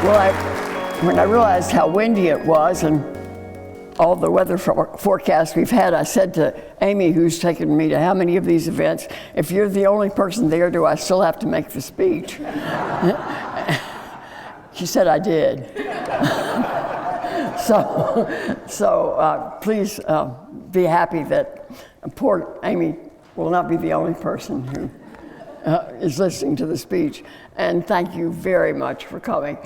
Well, when I realized how windy it was and all the weather forecasts we've had, I said to Amy, who's taken me to how many of these events, if you're the only person there, do I still have to make the speech? She said I did. So please be happy that poor Amy will not be the only person who is listening to the speech. And thank you very much for coming.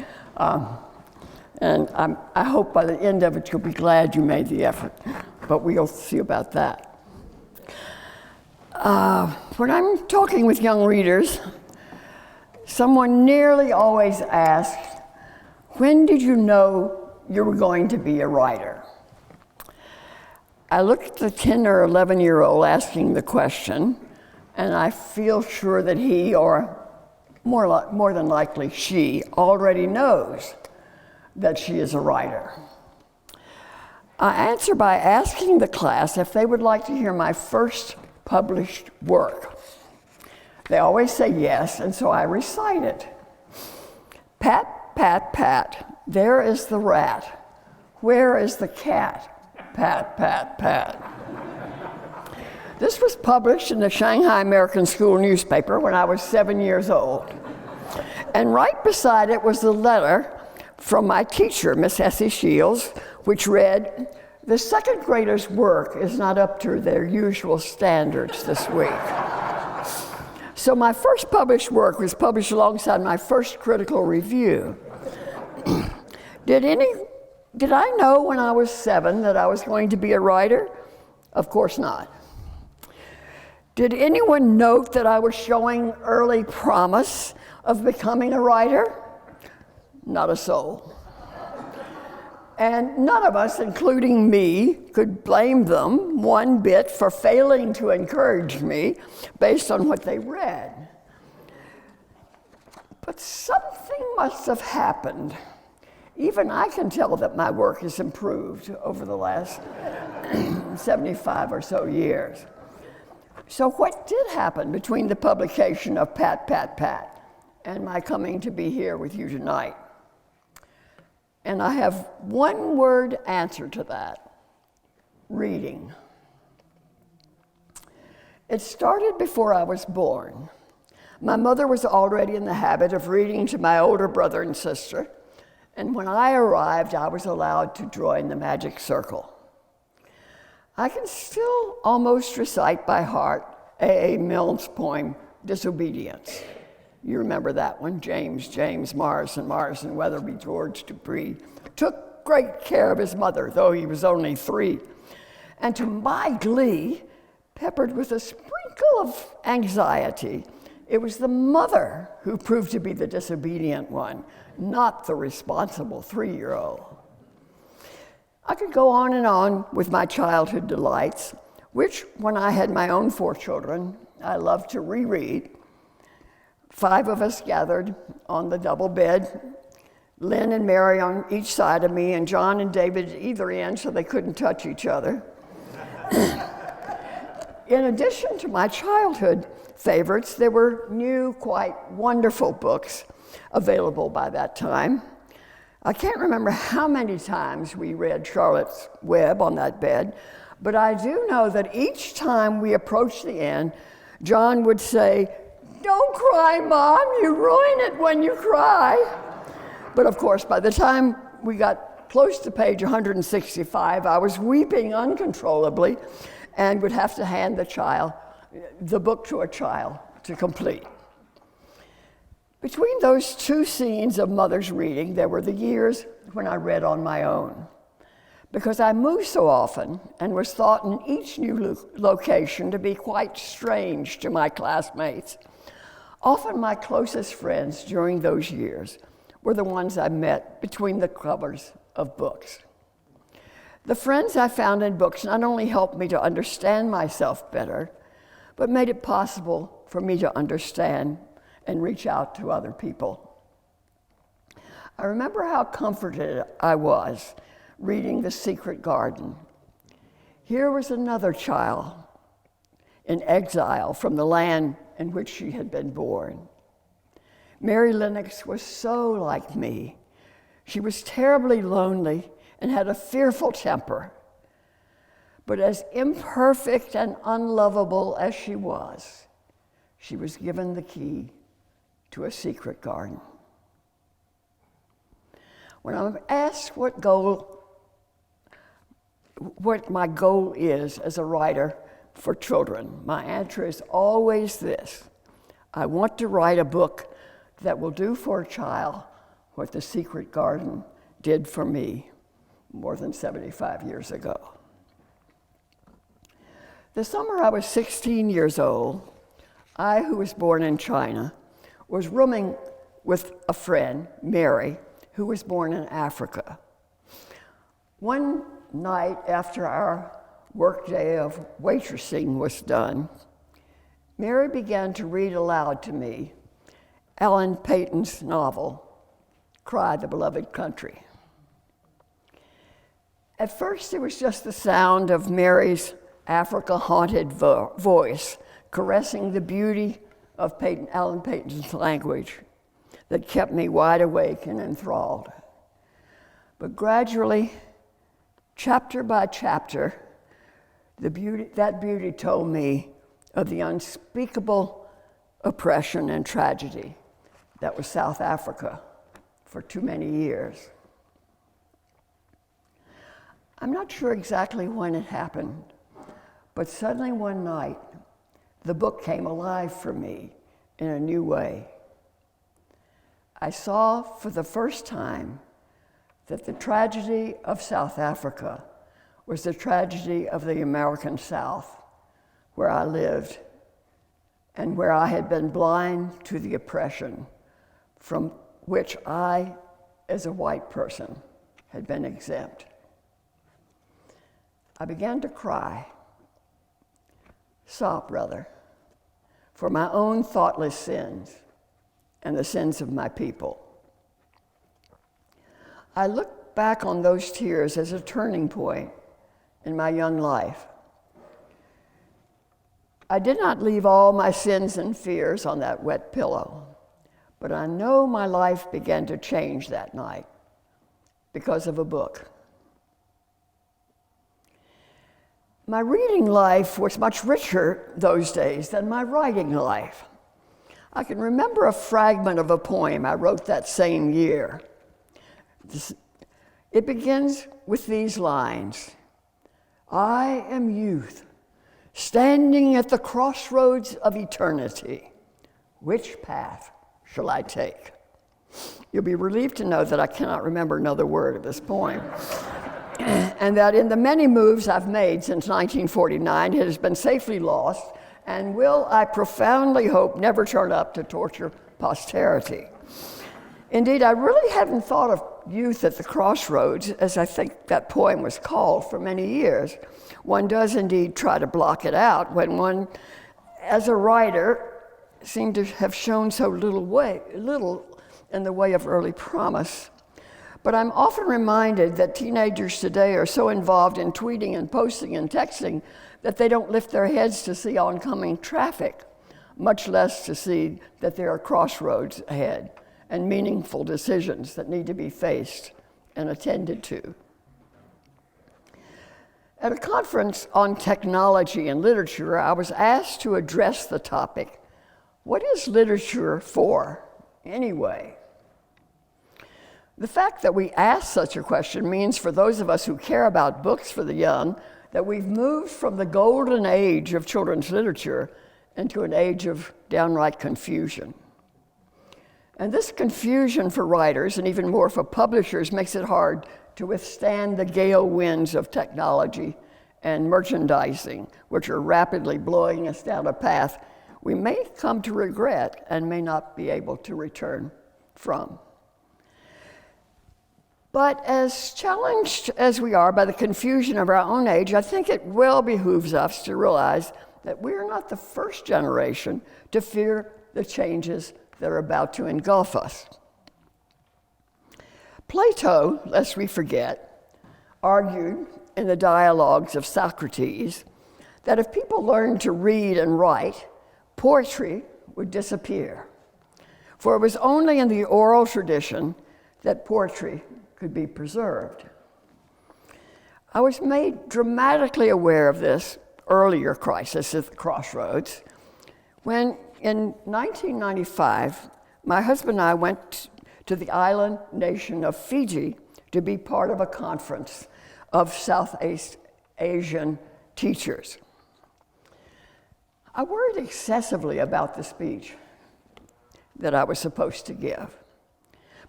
And I hope by the end of it you'll be glad you made the effort, but we'll see about that. When I'm talking with young readers, someone nearly always asks, when did you know you were going to be a writer? I look at the 10 or 11-year-old asking the question, and I feel sure that he, or more than likely she, already knows that she is a writer. I answer by asking the class if they would like to hear my first published work. They always say yes, and so I recite it. Pat, pat, pat, there is the rat. Where is the cat? Pat, pat, pat. This was published in the Shanghai American School newspaper when I was 7 years old. And right beside it was the letter from my teacher, Miss Essie Shields, which read, "The second grader's work is not up to their usual standards this week." So my first published work was published alongside my first critical review. Did I know when I was 7 that I was going to be a writer? Of course not. Did anyone note that I was showing early promise of becoming a writer? Not a soul. And none of us, including me, could blame them one bit for failing to encourage me based on what they read. But something must have happened. Even I can tell that my work has improved over the last 75 or so years. So what did happen between the publication of Pat, Pat, Pat and my coming to be here with you tonight? And I have one word answer to that: reading. It started before I was born. My mother was already in the habit of reading to my older brother and sister, and when I arrived, I was allowed to join the magic circle. I can still almost recite by heart A.A. Milne's poem, Disobedience. You remember that one, James, Morrison, Weatherby, George Dupree, took great care of his mother, though he was only 3. And to my glee, peppered with a sprinkle of anxiety, it was the mother who proved to be the disobedient one, not the responsible 3-year-old. I could go on and on with my childhood delights, which, when I had my own 4 children, I loved to reread. 5 of us gathered on the double bed, Lynn and Mary on each side of me, and John and David at either end so they couldn't touch each other. In addition to my childhood favorites, there were new, quite wonderful books available by that time. I can't remember how many times we read Charlotte's Web on that bed, but I do know that each time we approached the end, John would say, "Don't cry, Mom, you ruin it when you cry." But of course, by the time we got close to page 165, I was weeping uncontrollably and would have to hand the book to a child to complete. Between those 2 scenes of Mother's reading, there were the years when I read on my own. Because I moved so often and was thought in each new location to be quite strange to my classmates, often my closest friends during those years were the ones I met between the covers of books. The friends I found in books not only helped me to understand myself better, but made it possible for me to understand and reach out to other people. I remember how comforted I was reading The Secret Garden. Here was another child in exile from the land in which she had been born. Mary Lennox was so like me, She was terribly lonely and had a fearful temper. But as imperfect and unlovable as she was given the key to a secret garden. When I'm asked what my goal is as a writer for children, my answer is always this: I want to write a book that will do for a child what The Secret Garden did for me more than 75 years ago. The summer I was 16 years old, I, who was born in China, was rooming with a friend, Mary, who was born in Africa. One night after our workday of waitressing was done, Mary began to read aloud to me Ellen Peyton's novel, Cry the Beloved Country. At first, it was just the sound of Mary's Africa-haunted voice caressing the beauty of Ellen Peyton's language that kept me wide awake and enthralled. But gradually, chapter by chapter, that beauty told me of the unspeakable oppression and tragedy that was South Africa for too many years. I'm not sure exactly when it happened, but suddenly one night, the book came alive for me in a new way. I saw for the first time that the tragedy of South Africa was the tragedy of the American South, where I lived and where I had been blind to the oppression from which I, as a white person, had been exempt. I began to cry, sob rather, for my own thoughtless sins and the sins of my people. I look back on those tears as a turning point in my young life. I did not leave all my sins and fears on that wet pillow, but I know my life began to change that night because of a book. My reading life was much richer those days than my writing life. I can remember a fragment of a poem I wrote that same year. It begins with these lines: I am youth, standing at the crossroads of eternity. Which path shall I take? You'll be relieved to know that I cannot remember another word of this poem. And that in the many moves I've made since 1949, it has been safely lost and will, I profoundly hope, never turn up to torture posterity. Indeed, I really hadn't thought of youth at the crossroads, as I think that poem was called, for many years. One does indeed try to block it out when one, as a writer, seemed to have shown so little in the way of early promise. But I'm often reminded that teenagers today are so involved in tweeting and posting and texting that they don't lift their heads to see oncoming traffic, much less to see that there are crossroads ahead and meaningful decisions that need to be faced and attended to. At a conference on technology and literature, I was asked to address the topic, what is literature for, anyway? The fact that we ask such a question means, for those of us who care about books for the young, that we've moved from the golden age of children's literature into an age of downright confusion. And this confusion for writers, and even more for publishers, makes it hard to withstand the gale winds of technology and merchandising, which are rapidly blowing us down a path we may come to regret and may not be able to return from. But as challenged as we are by the confusion of our own age, I think it well behooves us to realize that we are not the first generation to fear the changes that are about to engulf us. Plato, lest we forget, argued in the dialogues of Socrates that if people learned to read and write, poetry would disappear. For it was only in the oral tradition that poetry could be preserved. I was made dramatically aware of this earlier crisis at the crossroads when, in 1995, my husband and I went to the island nation of Fiji to be part of a conference of Southeast Asian teachers. I worried excessively about the speech that I was supposed to give.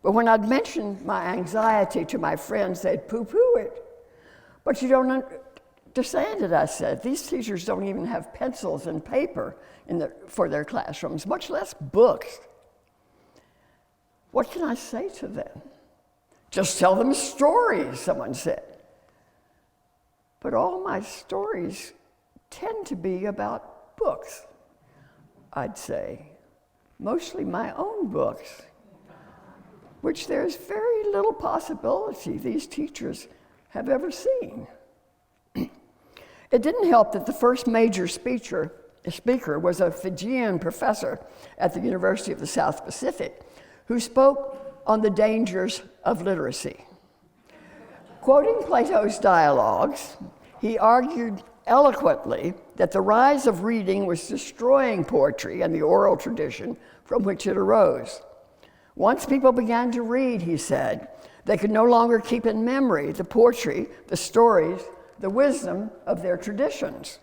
But when I'd mentioned my anxiety to my friends, they'd poo-poo it. But you don't understand it, I said. These teachers don't even have pencils and paper for their classrooms, much less books. What can I say to them? Just tell them stories, someone said. But all my stories tend to be about books, I'd say. Mostly my own books, which there's very little possibility these teachers have ever seen. It didn't help that the first major speaker was a Fijian professor at the University of the South Pacific who spoke on the dangers of literacy. Quoting Plato's dialogues, he argued eloquently that the rise of reading was destroying poetry and the oral tradition from which it arose. Once people began to read, he said, they could no longer keep in memory the poetry, the stories, the wisdom of their traditions.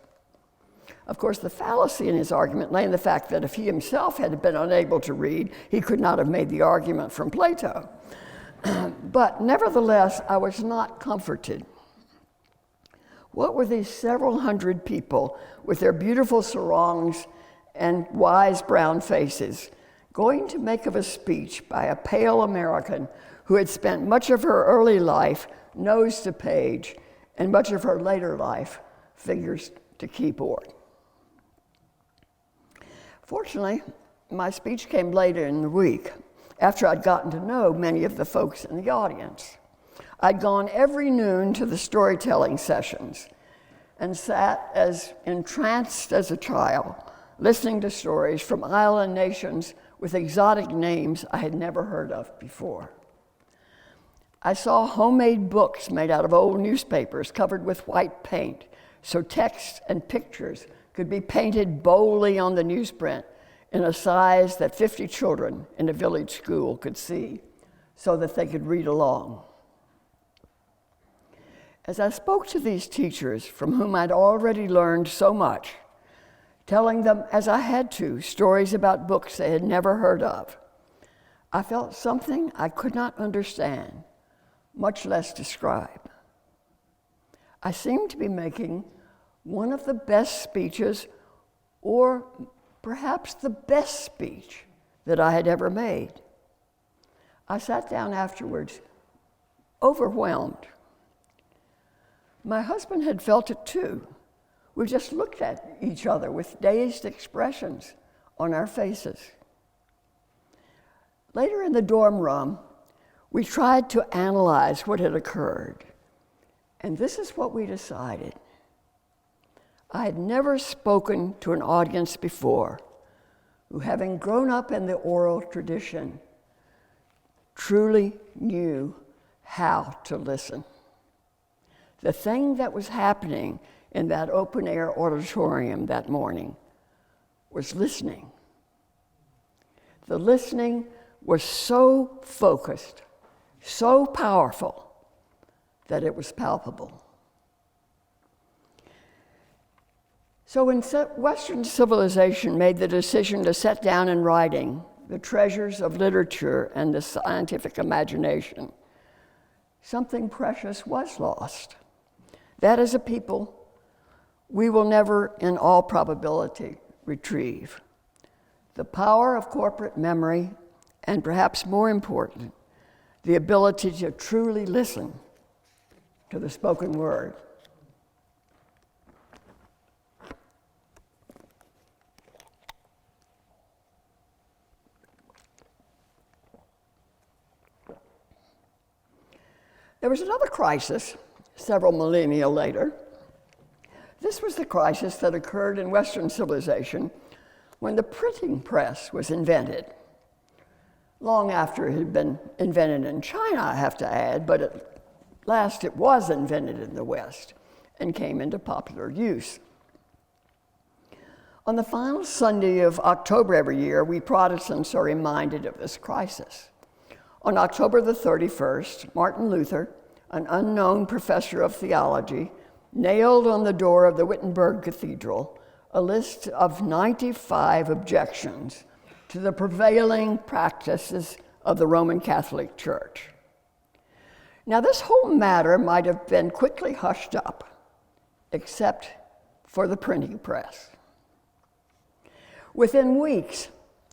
Of course, the fallacy in his argument lay in the fact that if he himself had been unable to read, he could not have made the argument from Plato. But nevertheless, I was not comforted. What were these several hundred people with their beautiful sarongs and wise brown faces going to make of a speech by a pale American who had spent much of her early life nose to page and much of her later life fingers to keyboard? Fortunately, my speech came later in the week, after I'd gotten to know many of the folks in the audience. I'd gone every noon to the storytelling sessions and sat as entranced as a child, listening to stories from island nations with exotic names I had never heard of before. I saw homemade books made out of old newspapers covered with white paint, so text and pictures could be painted boldly on the newsprint in a size that 50 children in a village school could see so that they could read along. As I spoke to these teachers from whom I'd already learned so much, telling them, as I had to, stories about books they had never heard of, I felt something I could not understand, much less describe. I seemed to be making one of the best speeches, or perhaps the best speech that I had ever made. I sat down afterwards, overwhelmed. My husband had felt it too. We just looked at each other with dazed expressions on our faces. Later in the dorm room, we tried to analyze what had occurred, and this is what we decided. I had never spoken to an audience before who, having grown up in the oral tradition, truly knew how to listen. The thing that was happening in that open-air auditorium that morning was listening. The listening was so focused, so powerful, that it was palpable. So when Western civilization made the decision to set down in writing the treasures of literature and the scientific imagination, something precious was lost. That as a people, we will never, in all probability, retrieve. The power of corporate memory, and perhaps more important, the ability to truly listen to the spoken word. There was another crisis several millennia later. This was the crisis that occurred in Western civilization when the printing press was invented. long after it had been invented in China, I have to add, but at last it was invented in the West and came into popular use. On the final Sunday of October every year, we Protestants are reminded of this crisis. On October the 31st, Martin Luther, an unknown professor of theology, nailed on the door of the Wittenberg Cathedral a list of 95 objections to the prevailing practices of the Roman Catholic Church. Now, this whole matter might have been quickly hushed up, except for the printing press. Within weeks,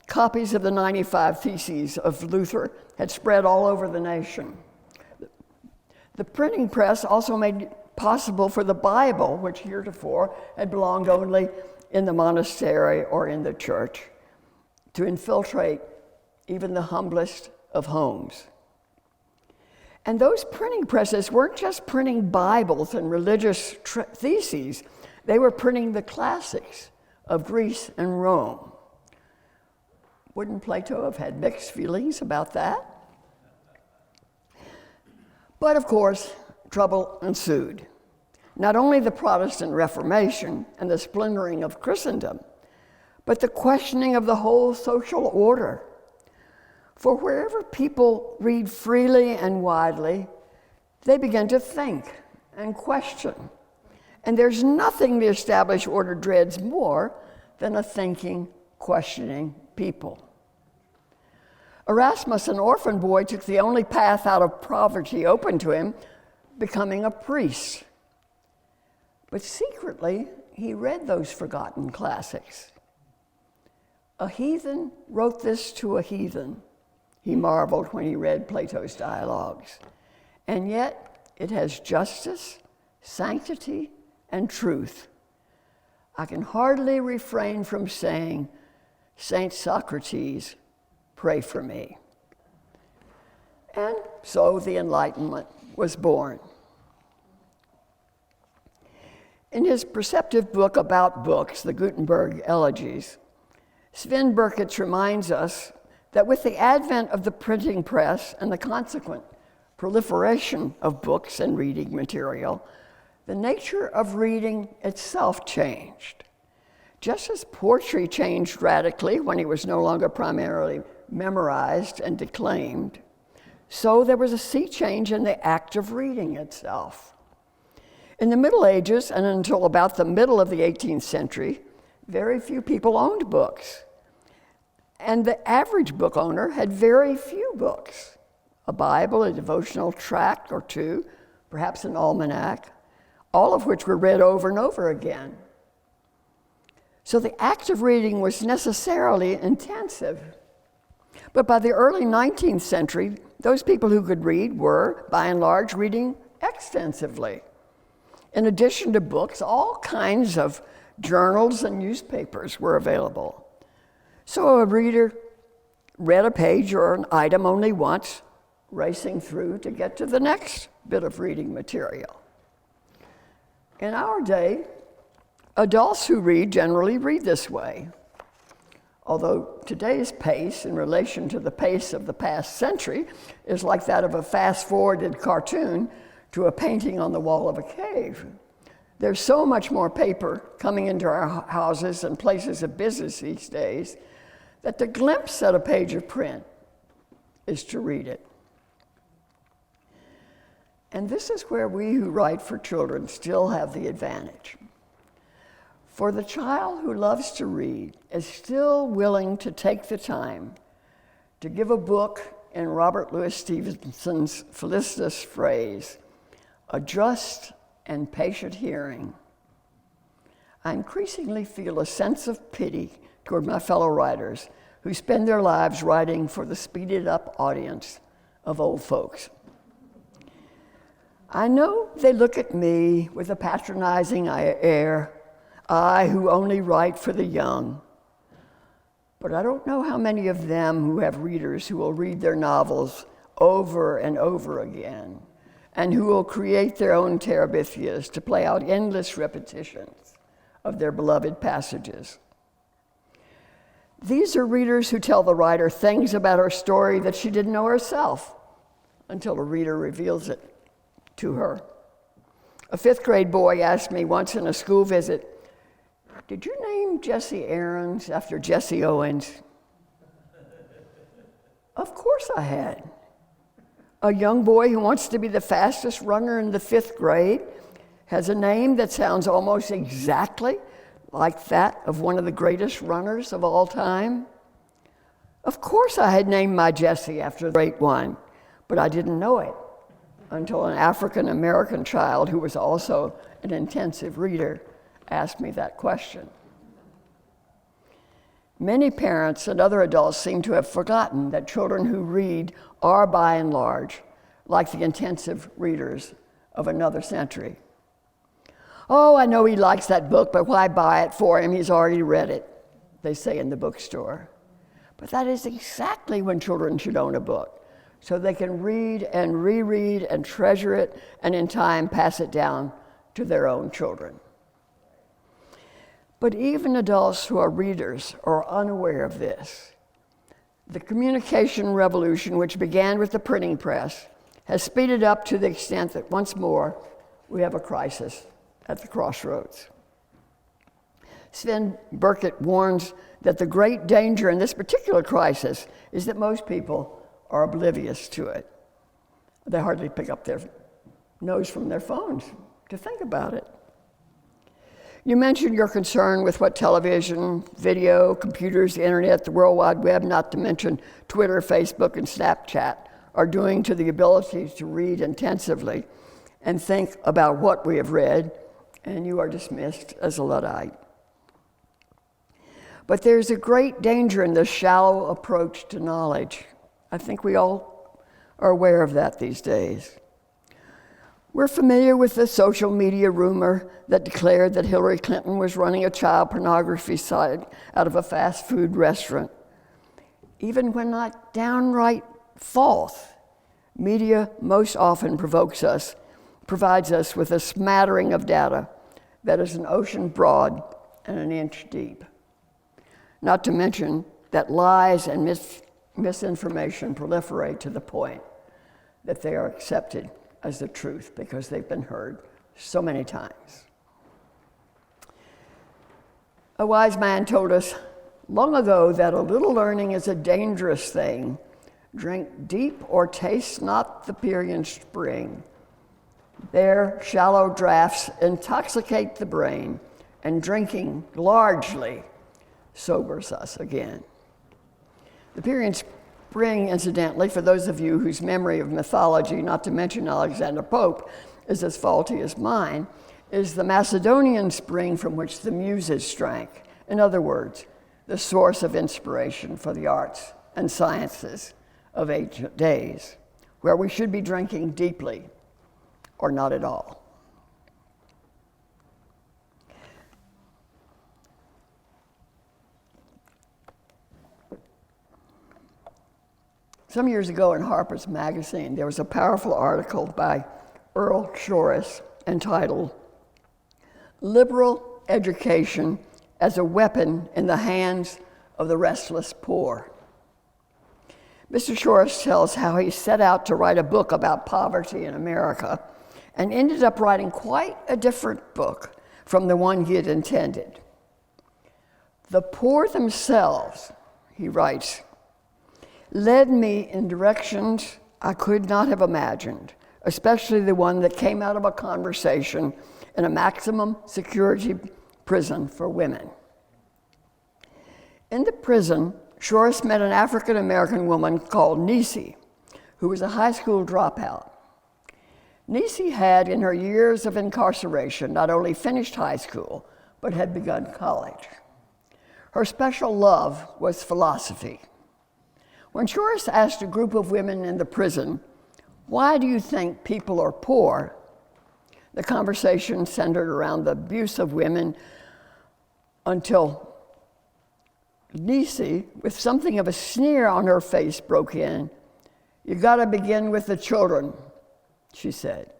copies of the 95 Theses of Luther had spread all over the nation. The printing press also made it possible for the Bible, which heretofore had belonged only in the monastery or in the church, to infiltrate even the humblest of homes. And those printing presses weren't just printing Bibles and religious theses, they were printing the classics of Greece and Rome. Wouldn't Plato have had mixed feelings about that? But of course, trouble ensued. Not only the Protestant Reformation and the splintering of Christendom, but the questioning of the whole social order. For wherever people read freely and widely, they begin to think and question. And there's nothing the established order dreads more than a thinking, questioning people. Erasmus, an orphan boy, took the only path out of poverty open to him, becoming a priest. But secretly, he read those forgotten classics. A heathen wrote this to a heathen, he marveled when he read Plato's dialogues. And yet, it has justice, sanctity, and truth. I can hardly refrain from saying, Saint Socrates, pray for me. And so the Enlightenment was born. In his perceptive book about books, the Gutenberg Elegies, Sven Berkitz reminds us that with the advent of the printing press and the consequent proliferation of books and reading material, the nature of reading itself changed. Just as poetry changed radically when it was no longer primarily memorized and declaimed, so there was a sea change in the act of reading itself. In the Middle Ages, and until about the middle of the 18th century, very few people owned books. And the average book owner had very few books: a Bible, a devotional tract or two, perhaps an almanac, all of which were read over and over again. So the act of reading was necessarily intensive. But by the early 19th century, those people who could read were, by and large, reading extensively. In addition to books, all kinds of journals and newspapers were available. So a reader read a page or an item only once, racing through to get to the next bit of reading material. In our day, adults who read generally read this way. Although today's pace in relation to the pace of the past century is like that of a fast-forwarded cartoon to a painting on the wall of a cave. There's so much more paper coming into our houses and places of business these days that to glimpse at a page of print is to read it. And this is where we who write for children still have the advantage. For the child who loves to read is still willing to take the time to give a book, in Robert Louis Stevenson's felicitous phrase, a just and patient hearing. I increasingly feel a sense of pity toward my fellow writers who spend their lives writing for the speeded up audience of old folks. I know they look at me with a patronizing air, I who only write for the young. But I don't know how many of them who have readers who will read their novels over and over again, and who will create their own terabithias to play out endless repetitions of their beloved passages. These are readers who tell the writer things about her story that she didn't know herself until the reader reveals it to her. A 5th grade boy asked me once in a school visit, "Did you name Jesse Aarons after Jesse Owens?" Of course I had. A young boy who wants to be the fastest runner in the 5th grade has a name that sounds almost exactly like that of one of the greatest runners of all time. Of course I had named my Jesse after the great one, but I didn't know it until an African American child who was also an intensive reader asked me that question. Many parents and other adults seem to have forgotten that children who read are, by and large, like the intensive readers of another century. "Oh, I know he likes that book, but why buy it for him? He's already read it," they say in the bookstore. But that is exactly when children should own a book, so they can read and reread and treasure it, and in time pass it down to their own children. But even adults who are readers are unaware of this. The communication revolution, which began with the printing press, has speeded up to the extent that once more we have a crisis at the crossroads. Sven Burkett warns that the great danger in this particular crisis is that most people are oblivious to it. They hardly pick up their nose from their phones to think about it. You mentioned your concern with what television, video, computers, the internet, the World Wide Web, not to mention Twitter, Facebook, and Snapchat, are doing to the ability to read intensively and think about what we have read, and you are dismissed as a Luddite. But there's a great danger in this shallow approach to knowledge. I think we all are aware of that these days. We're familiar with the social media rumor that declared that Hillary Clinton was running a child pornography site out of a fast food restaurant. Even when not downright false, media most often provides us with a smattering of data that is an ocean broad and an inch deep. Not to mention that lies and misinformation proliferate to the point that they are accepted as the truth because they've been heard so many times. A wise man told us long ago that a little learning is a dangerous thing. Drink deep or taste not the Pierian spring. Their shallow draughts intoxicate the brain, and drinking largely sobers us again. The Pierian spring, incidentally, for those of you whose memory of mythology, not to mention Alexander Pope, is as faulty as mine, is the Macedonian spring from which the Muses drank. In other words, the source of inspiration for the arts and sciences of ancient days, where we should be drinking deeply or not at all. Some years ago in Harper's Magazine, there was a powerful article by Earl Shorris entitled, "Liberal Education as a Weapon in the Hands of the Restless Poor." Mr. Shorris tells how he set out to write a book about poverty in America and ended up writing quite a different book from the one he had intended. "The poor themselves," he writes, "led me in directions I could not have imagined, especially the one that came out of a conversation in a maximum security prison for women." In the prison, Shorris met an African-American woman called Nisi, who was a high school dropout. Nisi had, in her years of incarceration, not only finished high school, but had begun college. Her special love was philosophy. When Shorris asked a group of women in the prison, "Why do you think people are poor?" the conversation centered around the abuse of women until Nisi, with something of a sneer on her face, broke in. "You gotta begin with the children," she said.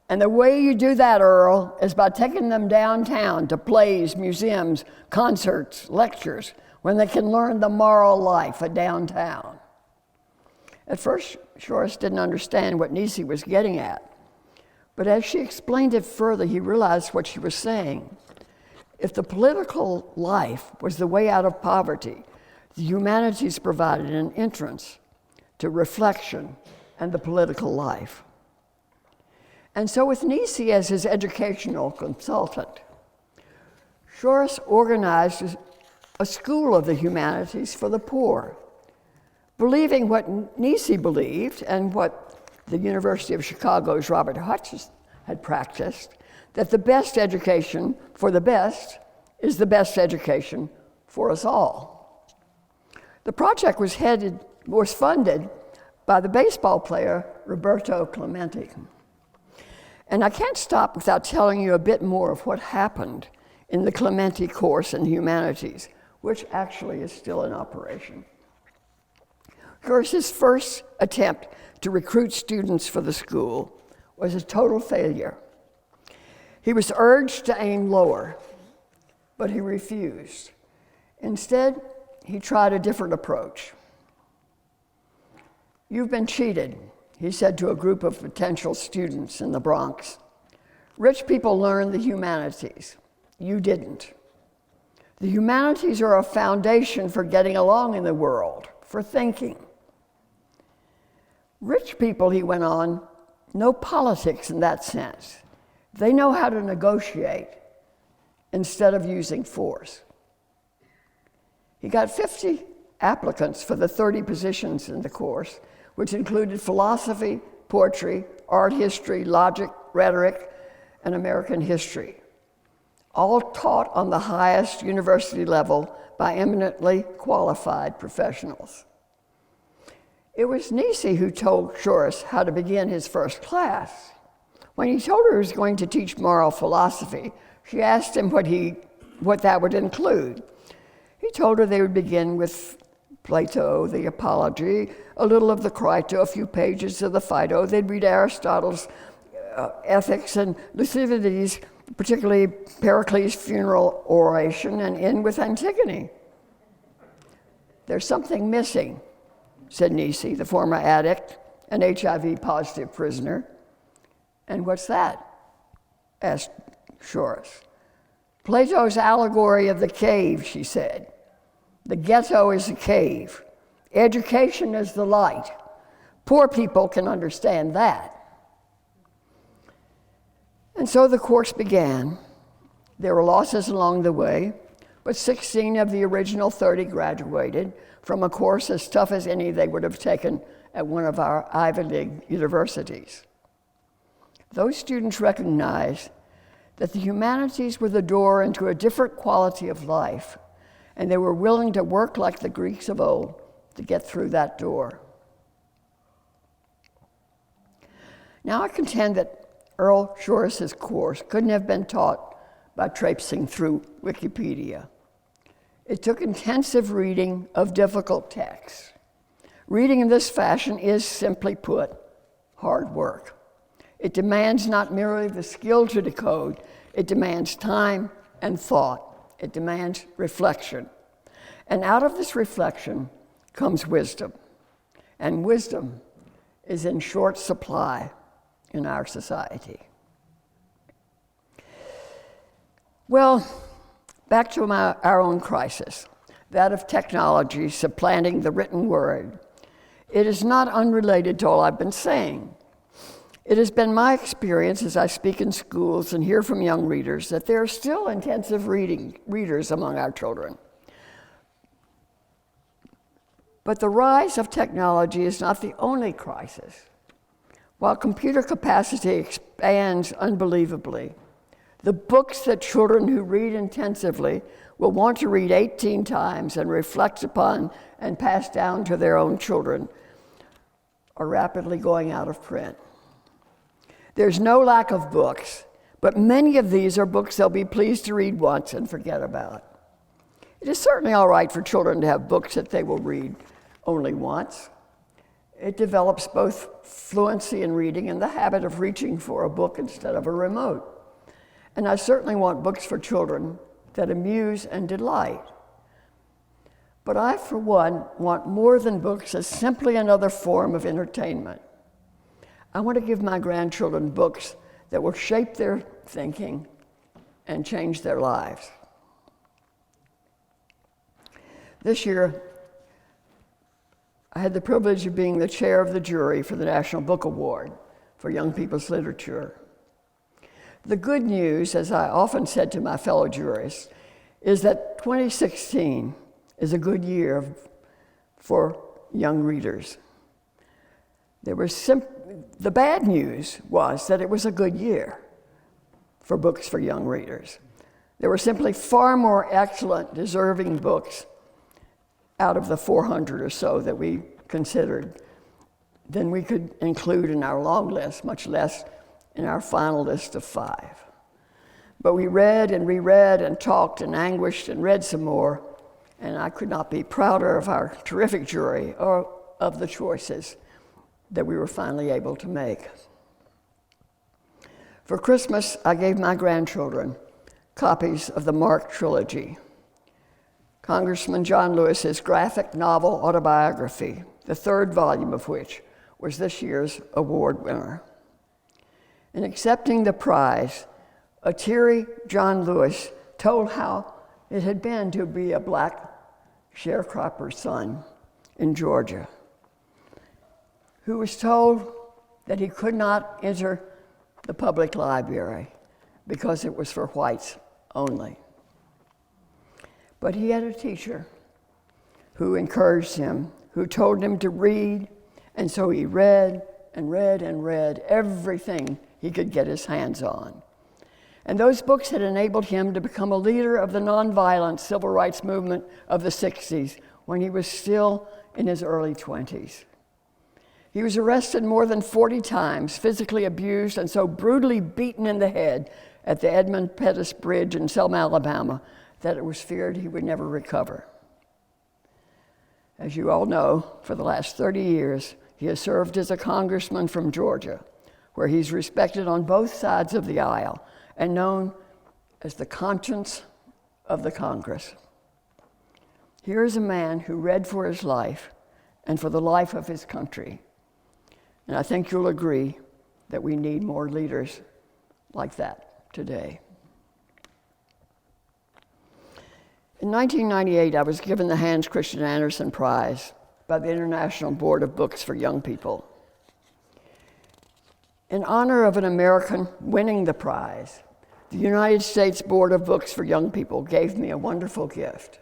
"And the way you do that, Earl, is by taking them downtown to plays, museums, concerts, lectures, when they can learn the moral life of downtown. At first, Shores didn't understand what Nisi was getting at, but as she explained it further, he realized what she was saying. If the political life was the way out of poverty, the humanities provided an entrance to reflection and the political life. And so with Nisi as his educational consultant, Shores organized a school of the humanities for the poor, believing what Nisi believed and what the University of Chicago's Robert Hutchins had practiced, that the best education for the best is the best education for us all. The project was funded by the baseball player Roberto Clemente. And I can't stop without telling you a bit more of what happened in the Clemente course in humanities, which actually is still in operation. Of course, his first attempt to recruit students for the school was a total failure. He was urged to aim lower, but he refused. Instead, he tried a different approach. "You've been cheated," he said to a group of potential students in the Bronx. "Rich people learn the humanities. You didn't. The humanities are a foundation for getting along in the world, for thinking. Rich people," he went on, "know politics in that sense. They know how to negotiate instead of using force." He got 50 applicants for the 30 positions in the course, which included philosophy, poetry, art history, logic, rhetoric, and American history, all taught on the highest university level by eminently qualified professionals. It was Nisi who told Shores how to begin his first class. When he told her he was going to teach moral philosophy, she asked him what that would include. He told her they would begin with Plato, the Apology, a little of the Crito, a few pages of the Phaedo. They'd read Aristotle's Ethics and Thucydides, particularly Pericles' funeral oration, and end with Antigone. "There's something missing," said Nisi, the former addict, an HIV-positive prisoner. "And what's that?" asked Shores. "Plato's allegory of the cave," she said. "The ghetto is a cave. Education is the light. Poor people can understand that." And so the course began. There were losses along the way, but 16 of the original 30 graduated from a course as tough as any they would have taken at one of our Ivy League universities. Those students recognized that the humanities were the door into a different quality of life, and they were willing to work like the Greeks of old to get through that door. Now I contend that Earl Shores' course couldn't have been taught by traipsing through Wikipedia. It took intensive reading of difficult texts. Reading in this fashion is, simply put, hard work. It demands not merely the skill to decode, it demands time and thought. It demands reflection. And out of this reflection comes wisdom. And wisdom is in short supply in our society. Well, back to our own crisis, that of technology supplanting the written word. It is not unrelated to all I've been saying. It has been my experience as I speak in schools and hear from young readers that there are still intensive readers among our children. But the rise of technology is not the only crisis. While computer capacity expands unbelievably, the books that children who read intensively will want to read 18 times and reflect upon and pass down to their own children are rapidly going out of print. There's no lack of books, but many of these are books they'll be pleased to read once and forget about. It is certainly all right for children to have books that they will read only once. It develops both fluency in reading and the habit of reaching for a book instead of a remote. And I certainly want books for children that amuse and delight. But I, for one, want more than books as simply another form of entertainment. I want to give my grandchildren books that will shape their thinking and change their lives. This year, I had the privilege of being the chair of the jury for the National Book Award for Young People's Literature. The good news, as I often said to my fellow jurists, is that 2016 is a good year for young readers. The bad news was that it was a good year for books for young readers. There were simply far more excellent, deserving books out of the 400 or so that we considered than we could include in our long list, much less in our final list of 5. But we read and reread and talked and anguished and read some more, and I could not be prouder of our terrific jury or of the choices that we were finally able to make. For Christmas, I gave my grandchildren copies of the Mark Trilogy, Congressman John Lewis's graphic novel autobiography, the 3rd volume of which was this year's award winner. In accepting the prize, a teary John Lewis told how it had been to be a black sharecropper's son in Georgia, who was told that he could not enter the public library because it was for whites only. But he had a teacher who encouraged him, who told him to read, and so he read and read and read everything he could get his hands on. And those books had enabled him to become a leader of the nonviolent civil rights movement of the 60s when he was still in his early 20s. He was arrested more than 40 times, physically abused, and so brutally beaten in the head at the Edmund Pettus Bridge in Selma, Alabama, that it was feared he would never recover. As you all know, for the last 30 years, he has served as a congressman from Georgia, where he's respected on both sides of the aisle and known as the conscience of the Congress. Here is a man who read for his life and for the life of his country. And I think you'll agree that we need more leaders like that today. In 1998, I was given the Hans Christian Andersen Prize by the International Board of Books for Young People. In honor of an American winning the prize, the United States Board of Books for Young People gave me a wonderful gift,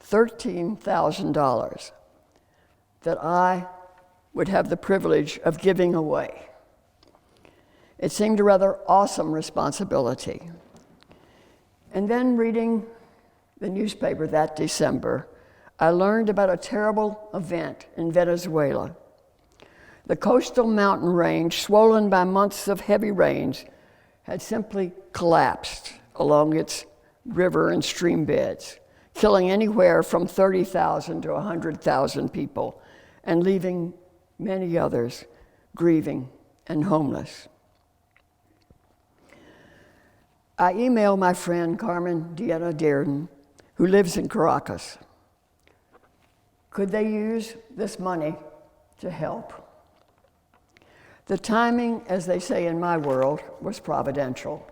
$13,000, that I would have the privilege of giving away. It seemed a rather awesome responsibility. And then reading the newspaper that December, I learned about a terrible event in Venezuela. The coastal mountain range, swollen by months of heavy rains, had simply collapsed along its river and stream beds, killing anywhere from 30,000 to 100,000 people and leaving many others grieving and homeless. I emailed my friend Carmen Diana Dearden, who lives in Caracas. Could they use this money to help? The timing, as they say in my world, was providential.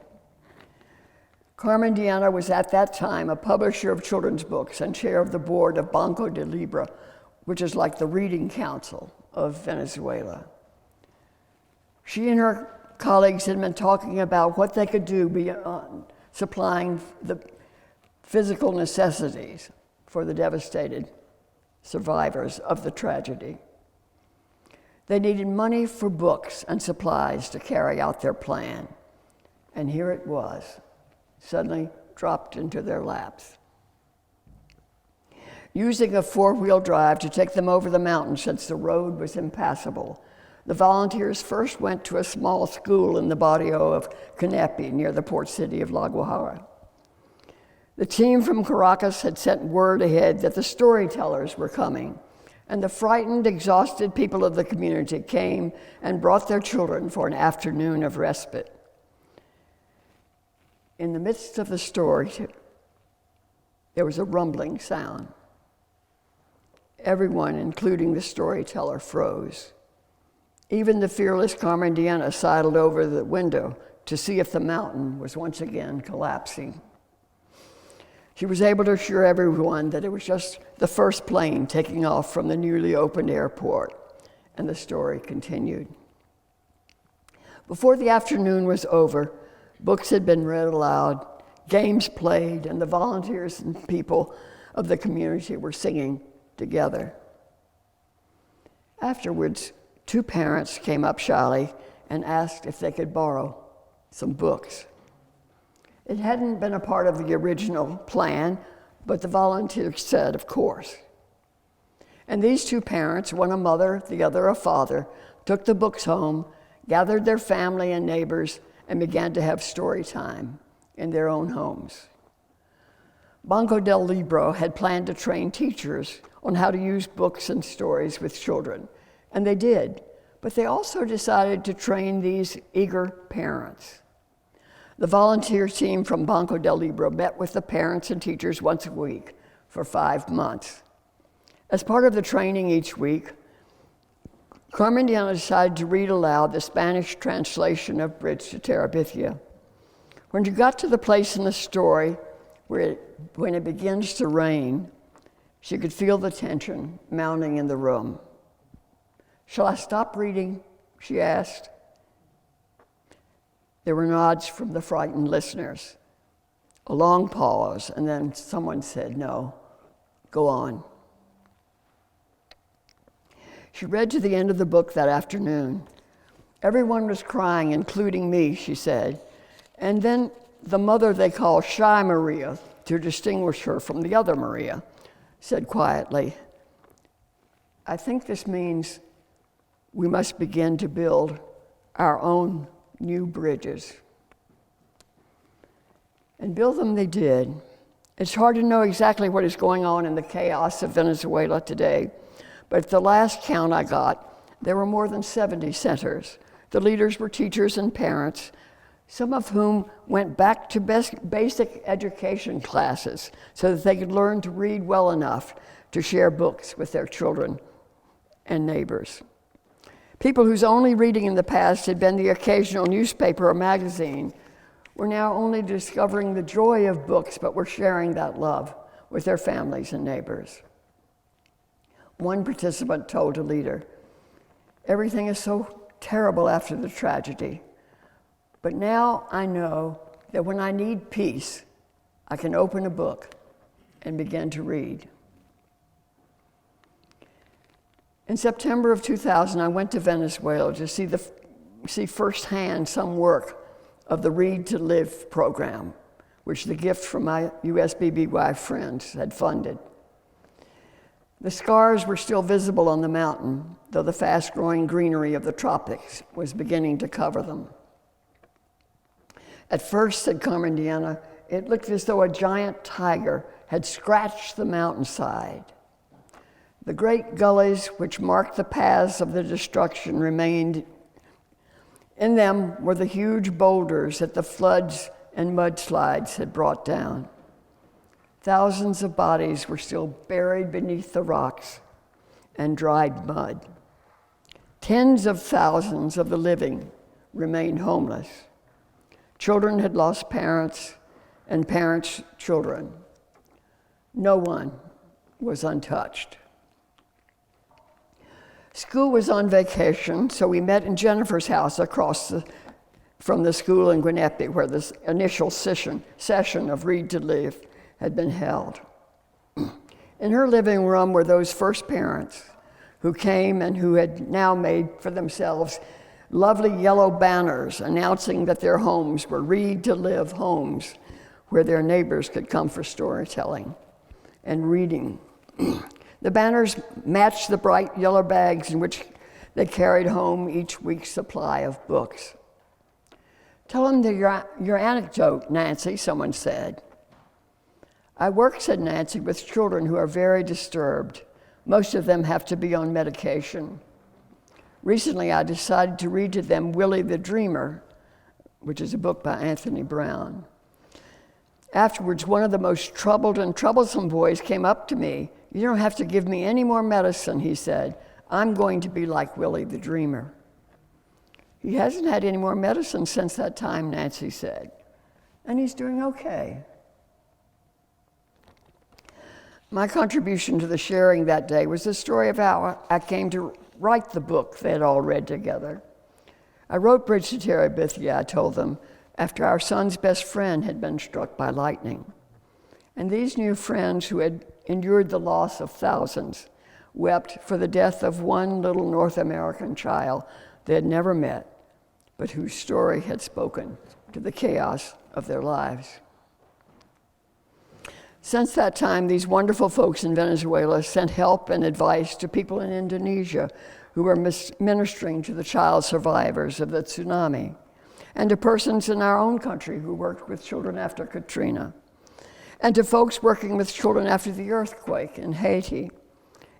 Carmen Diana was at that time a publisher of children's books and chair of the board of Banco de Libra, which is like the reading council of Venezuela. She and her colleagues had been talking about what they could do beyond supplying the physical necessities for the devastated survivors of the tragedy. They needed money for books and supplies to carry out their plan. And here it was, suddenly dropped into their laps. Using a 4-wheel drive to take them over the mountain since the road was impassable, the volunteers first went to a small school in the barrio of Canepi near the port city of La Guajira. The team from Caracas had sent word ahead that the storytellers were coming, and the frightened, exhausted people of the community came and brought their children for an afternoon of respite. In the midst of the story, there was a rumbling sound. Everyone, including the storyteller, froze. Even the fearless Carmen Diana sidled over the window to see if the mountain was once again collapsing. She was able to assure everyone that it was just the first plane taking off from the newly opened airport, and the story continued. Before the afternoon was over, books had been read aloud, games played, and the volunteers and people of the community were singing together. Afterwards, two parents came up shyly and asked if they could borrow some books. It hadn't been a part of the original plan, but the volunteers said, of course. And these two parents, one a mother, the other a father, took the books home, gathered their family and neighbors, and began to have story time in their own homes. Banco del Libro had planned to train teachers on how to use books and stories with children, and they did, but they also decided to train these eager parents. The volunteer team from Banco del Libro met with the parents and teachers once a week for 5 months. As part of the training each week, Carmen Diana decided to read aloud the Spanish translation of Bridge to Terabithia. When you got to the place in the story when it begins to rain, she could feel the tension mounting in the room. "Shall I stop reading?" she asked. There were nods from the frightened listeners. A long pause, and then someone said, "No, go on." She read to the end of the book that afternoon. Everyone was crying, including me, she said. And then the mother they call Shy Maria, to distinguish her from the other Maria, said quietly, "I think this means we must begin to build our own new bridges." And build them they did. It's hard to know exactly what is going on in the chaos of Venezuela today, but at the last count I got, there were more than 70 centers. The leaders were teachers and parents, some of whom went back to basic education classes so that they could learn to read well enough to share books with their children and neighbors. People whose only reading in the past had been the occasional newspaper or magazine were now only discovering the joy of books, but were sharing that love with their families and neighbors. One participant told a leader, "Everything is so terrible after the tragedy, but now I know that when I need peace, I can open a book and begin to read." In September of 2000, I went to Venezuela to see firsthand some work of the Read to Live program, which the gift from my USBBY friends had funded. The scars were still visible on the mountain, though the fast-growing greenery of the tropics was beginning to cover them. "At first," said Carmen Diana, "it looked as though a giant tiger had scratched the mountainside. The great gullies which marked the paths of the destruction remained. In them were the huge boulders that the floods and mudslides had brought down. Thousands of bodies were still buried beneath the rocks and dried mud. Tens of thousands of the living remained homeless. Children had lost parents, and parents' children. No one was untouched." School was on vacation, so we met in Jennifer's house across from the school in Gwinnett, where this initial session of Read to Live had been held. In her living room were those first parents who came and who had now made for themselves lovely yellow banners announcing that their homes were Read to Live homes, where their neighbors could come for storytelling and reading. The banners matched the bright yellow bags in which they carried home each week's supply of books. "Tell them your anecdote, Nancy," someone said. "I work," said Nancy, "with children who are very disturbed. Most of them have to be on medication. Recently, I decided to read to them Willie the Dreamer, which is a book by Anthony Brown. Afterwards, one of the most troubled and troublesome boys came up to me "You don't have to give me any more medicine," he said. "I'm going to be like Willie the Dreamer." He hasn't had any more medicine since that time, Nancy said, and he's doing okay. My contribution to the sharing that day was the story of how I came to write the book they had all read together. I wrote Bridge to Terabithia, I told them, after our son's best friend had been struck by lightning. And these new friends who had endured the loss of thousands wept for the death of one little North American child they had never met, but whose story had spoken to the chaos of their lives. Since that time, these wonderful folks in Venezuela sent help and advice to people in Indonesia who were ministering to the child survivors of the tsunami, and to persons in our own country who worked with children after Katrina, and to folks working with children after the earthquake in Haiti.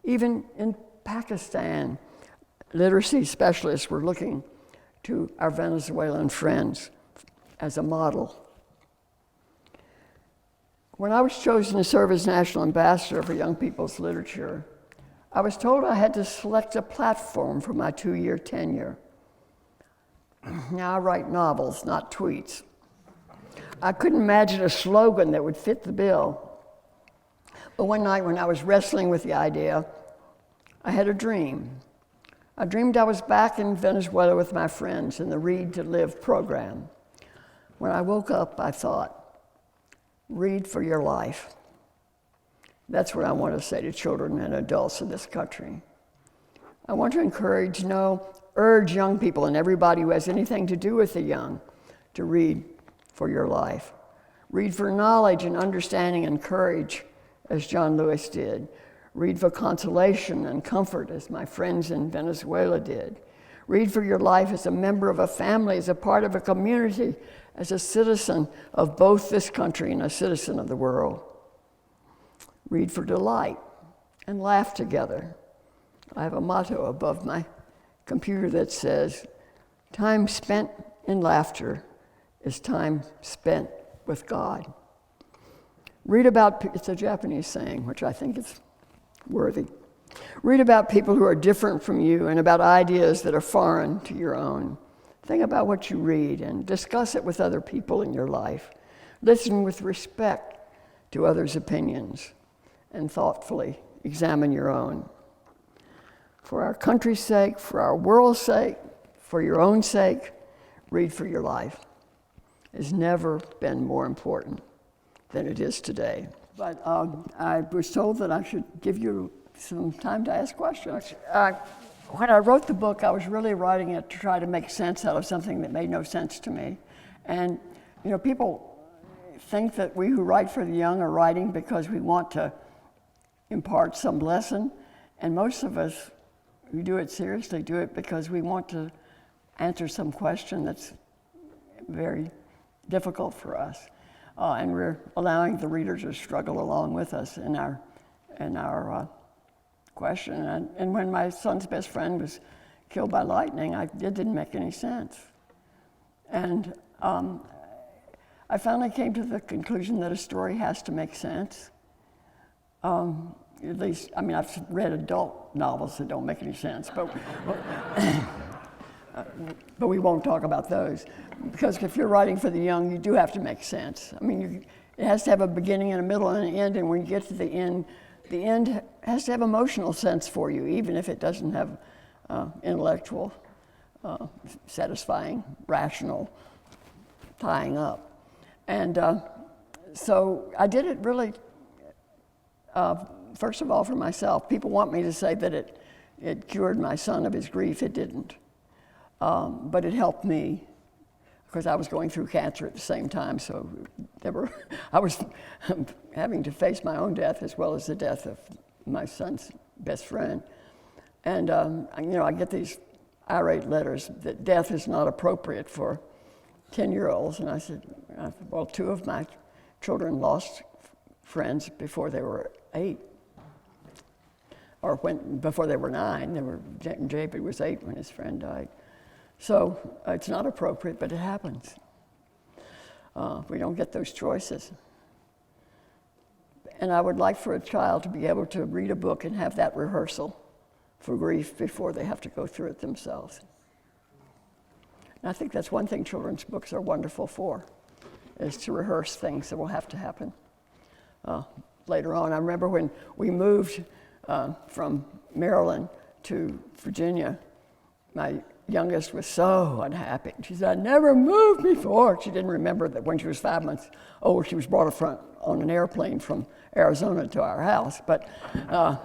Even in Pakistan, literacy specialists were looking to our Venezuelan friends as a model. When I was chosen to serve as National Ambassador for Young People's Literature, I was told I had to select a platform for my 2-year tenure. Now, I write novels, not tweets. I couldn't imagine a slogan that would fit the bill. But one night when I was wrestling with the idea, I had a dream. I dreamed I was back in Venezuela with my friends in the Read to Live program. When I woke up, I thought, read for your life. That's what I want to say to children and adults in this country. I want to encourage, urge young people and everybody who has anything to do with the young to read for your life. Read for knowledge and understanding and courage, as John Lewis did. Read for consolation and comfort, as my friends in Venezuela did. Read for your life as a member of a family, as a part of a community, as a citizen of both this country and a citizen of the world. Read for delight and laugh together. I have a motto above my computer that says, "Time spent in laughter is time spent with God." Read about, it's a Japanese saying, which I think is worthy. Read about people who are different from you and about ideas that are foreign to your own. Think about what you read and discuss it with other people in your life. Listen with respect to others' opinions and thoughtfully examine your own. For our country's sake, for our world's sake, for your own sake, read for your life. It's never been more important than it is today. But I was told that I should give you some time to ask questions. When I wrote the book, I was really writing it to try to make sense out of something that made no sense to me. And people think that we who write for the young are writing because we want to impart some lesson, and most of us who do it seriously do it because we want to answer some question that's very difficult for us. And we're allowing the readers to struggle along with us in our question. And when my son's best friend was killed by lightning, it didn't make any sense. And I finally came to the conclusion that a story has to make sense. At least, I've read adult novels that don't make any sense, but we won't talk about those. Because if you're writing for the young, you do have to make sense. It has to have a beginning and a middle and an end, and when you get to the end has to have emotional sense for you, even if it doesn't have intellectual, satisfying, rational tying up. And so I did it really, first of all, for myself. People want me to say that it cured my son of his grief. It didn't. But it helped me, because I was going through cancer at the same time, so I was having to face my own death as well as the death of my son's best friend. And I get these irate letters that death is not appropriate for 10-year-olds, and I said, well, 2 of my children lost friends before they were 8, or before they were 9. JP was 8 when his friend died. So it's not appropriate, but it happens. We don't get those choices. And I would like for a child to be able to read a book and have that rehearsal for grief before they have to go through it themselves. And I think that's one thing children's books are wonderful for, is to rehearse things that will have to happen later on. I remember when we moved from Maryland to Virginia, my youngest was so unhappy. She said, "I never moved before." She didn't remember that when she was 5 months old, she was brought on an airplane from Arizona to our house, but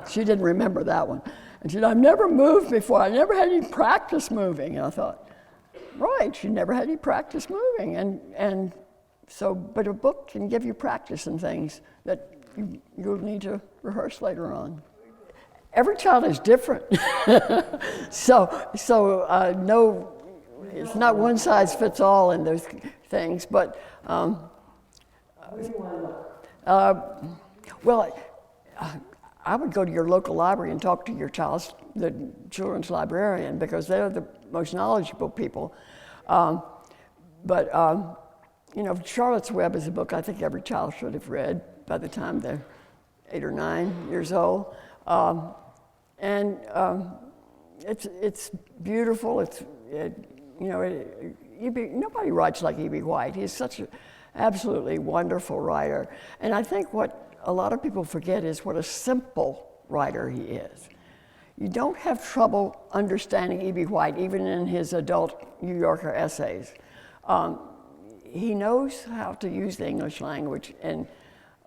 she didn't remember that one. And she said, "I've never moved before. I never had any practice moving." And I thought, right, she never had any practice moving. And so, but a book can give you practice in things that you'll need to rehearse later on. Every child is different. so no, it's not one size fits all in those things, but well, I would go to your local library and talk to the children's librarian, because they're the most knowledgeable people. You know, Charlotte's Web is a book I think every child should have read by the time they're 8 or 9 years old. It's beautiful. Nobody writes like E.B. White. He's such an absolutely wonderful writer. And I think what a lot of people forget is what a simple writer he is. You don't have trouble understanding E.B. White, even in his adult New Yorker essays. He knows how to use the English language in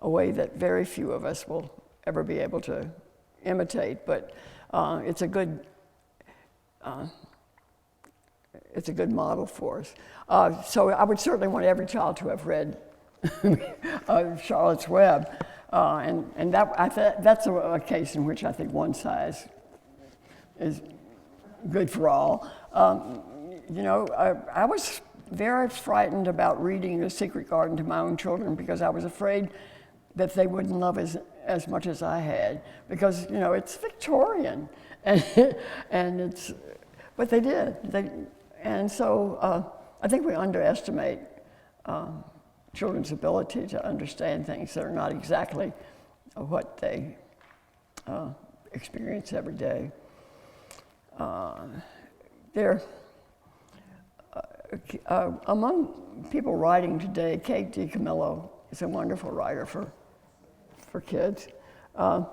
a way that very few of us will ever be able to imitate, but it's a good model for us. So I would certainly want every child to have read Charlotte's Web, and that's a case in which I think one size is good for all. I was very frightened about reading The Secret Garden to my own children, because I was afraid that they wouldn't love as much as I had, because it's Victorian, and but they did. And so I think we underestimate children's ability to understand things that are not exactly what they experience every day. Among people writing today, Kate DiCamillo is a wonderful writer for kids. When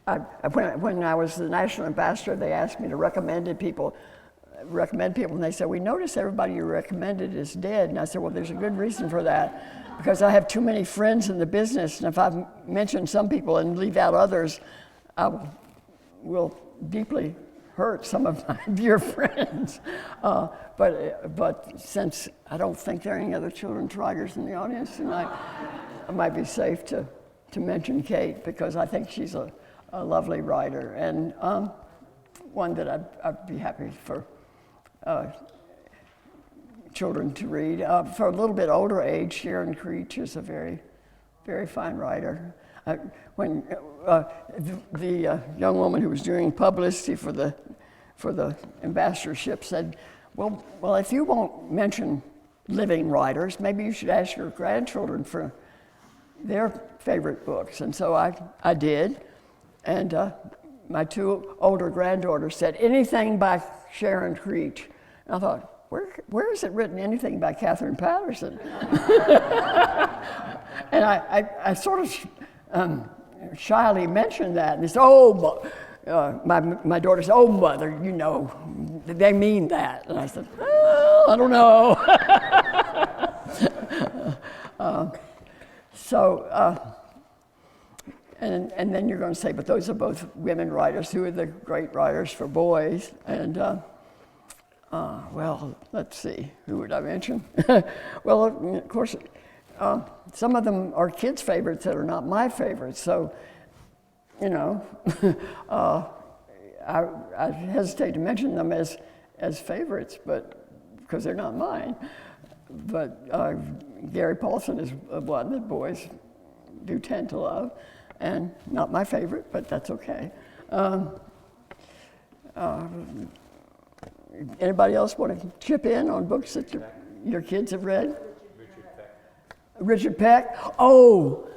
I was the national ambassador, they asked me to recommend people, and they said, "We notice everybody you recommended is dead." And I said, "Well, there's a good reason for that, because I have too many friends in the business, and if I mention some people and leave out others, I will deeply hurt some of my dear friends." But since I don't think there are any other children's writers in the audience tonight, I might be safe to mention Kate, because I think she's a lovely writer, and one that I'd be happy for children to read. For a little bit older age, Sharon Creech is a very, very fine writer. When the young woman who was doing publicity for the ambassadorship said, well, if you won't mention living writers, maybe you should ask your grandchildren for their favorite books. And so I did, and my 2 older granddaughters said, "Anything by Sharon Creech." And I thought, where is it written anything by Katherine Paterson? And I sort of shyly mentioned that, and they said, my daughter said, "Oh, Mother, they mean that." And I said, "Well, I don't know." And then you're going to say, "But those are both women writers. Who are the great writers for boys?" And well, let's see, who would I mention? Well, of course, some of them are kids' favorites that are not my favorites. So, I hesitate to mention them as favorites, but because they're not mine. But Gary Paulson is one that boys do tend to love, and not my favorite, but that's okay. Anybody else want to chip in on books that your kids have read? Richard Peck. Oh,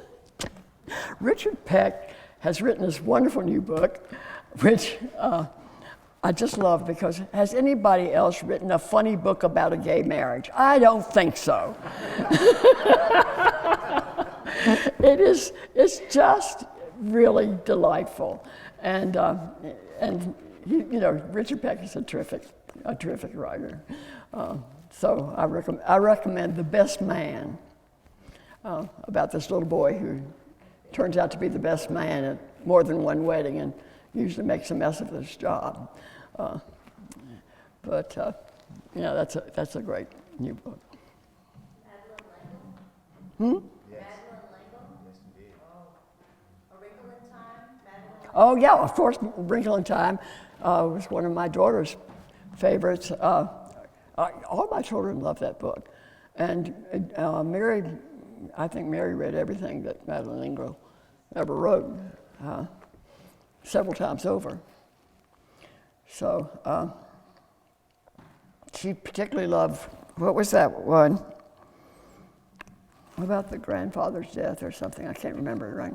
Richard Peck has written this wonderful new book, which I just love because has anybody else written a funny book about a gay marriage? I don't think so. It's just really delightful. And Richard Peck is a terrific writer. So I recommend The Best Man, about this little boy who turns out to be the best man at more than one wedding and usually makes a mess of his job. That's a great new book. Madeline Yes. L'Engle? Yes, indeed. A Wrinkle in Time? Madeline? Oh yeah, of course, Wrinkle in Time was one of my daughter's favorites. All my children love that book. And Mary, I think Mary read everything that Madeline L'Engle ever wrote several times over. So she particularly loved, what was that one? About the grandfather's death or something, I can't remember it right